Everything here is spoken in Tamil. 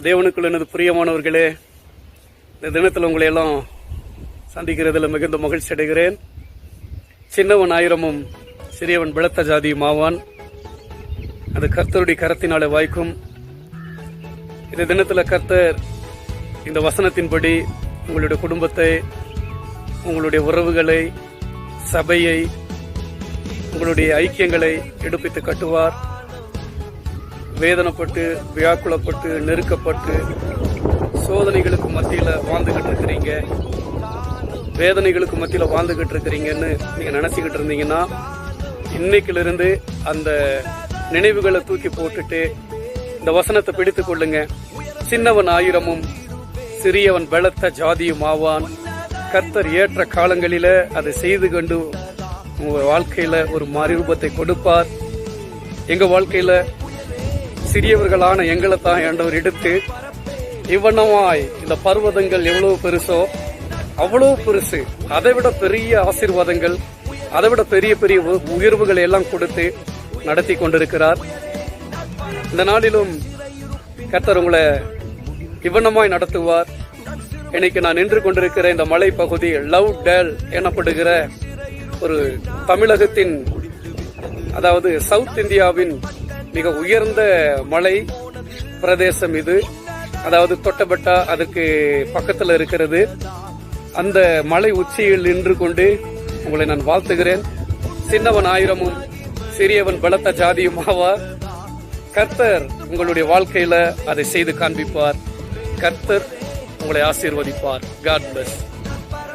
தேவனுக்குள் எனது பிரியமானவர்களே, இந்த தினத்தில் உங்களை எல்லாம் சந்திக்கிறதுல மிகுந்த மகிழ்ச்சி அடைகிறேன். சின்னவன் ஆயிரமும் சிறியவன் பலத்த ஜாதியும் ஆவான், அது கர்த்தருடைய கரத்தினாலே வாய்க்கும். இந்த தினத்தில் கர்த்தர் இந்த வசனத்தின்படி உங்களுடைய குடும்பத்தை, உங்களுடைய உறவுகளை, சபையை, உங்களுடைய ஐக்கியங்களை எடுப்பித்து கட்டுவார். வேதனைப்பட்டு, வியாக்குலப்பட்டு, நெருக்கப்பட்டு, சோதனைகளுக்கு மத்தியில் வாழ்ந்துகிட்டு இருக்கிறீங்க, வேதனைகளுக்கு மத்தியில் வாழ்ந்துகிட்டு இருக்கிறீங்கன்னு நீங்க நினைச்சுக்கிட்டு இருந்தீங்கன்னா, இன்னைக்கிலிருந்து அந்த நினைவுகளை தூக்கி போட்டுட்டு இந்த வசனத்தை பிடித்துக் கொள்ளுங்க. சின்னவன் ஆயிரமும் சிறியவன் பலத்த ஜாதியும் ஆவான். கர்த்தர் ஏற்ற காலங்களில அதை செய்து கொண்டு உங்க வாழ்க்கையில ஒரு மறுரூபத்தை கொடுப்பார். எங்க வாழ்க்கையில சிறியவர்களான எங்களை தான் ஆண்டவர் எடுத்து இவ்வண்ணமாய் இந்த பர்வதங்கள் எவ்வளவு பெருசோ அவ்வளவு பெருசு, அதை விட பெரிய ஆசீர்வாதங்கள், அதை விட பெரிய பெரிய உயர்வுகளை எல்லாம் கொடுத்து நடத்தி கொண்டிருக்கிறார். இந்த நாளிலும் கர்த்தர் உங்களை இவ்வண்ணமாய் நடத்துவார். இன்னைக்கு நான் நின்று கொண்டிருக்கிற இந்த மலை பகுதி லவ் டேல் எனப்படுகிற ஒரு தமிழகத்தின், அதாவது சவுத் இந்தியாவின் மிக உயர்ந்த மலை பிரதேசம் இது. அதாவது தொட்டபெட்டா அதுக்கு பக்கத்தில் இருக்கிறது. அந்த மலை உச்சியில் நின்று கொண்டு உங்களை நான் வாழ்த்துகிறேன். சின்னவன் ஆயிரமும் சிறியவன் பலத்த ஜாதியும் ஆவார். கர்த்தர் உங்களுடைய வாழ்க்கையில அதை செய்து காண்பிப்பார். கர்த்தர் உங்களை ஆசீர்வதிப்பார். God plus.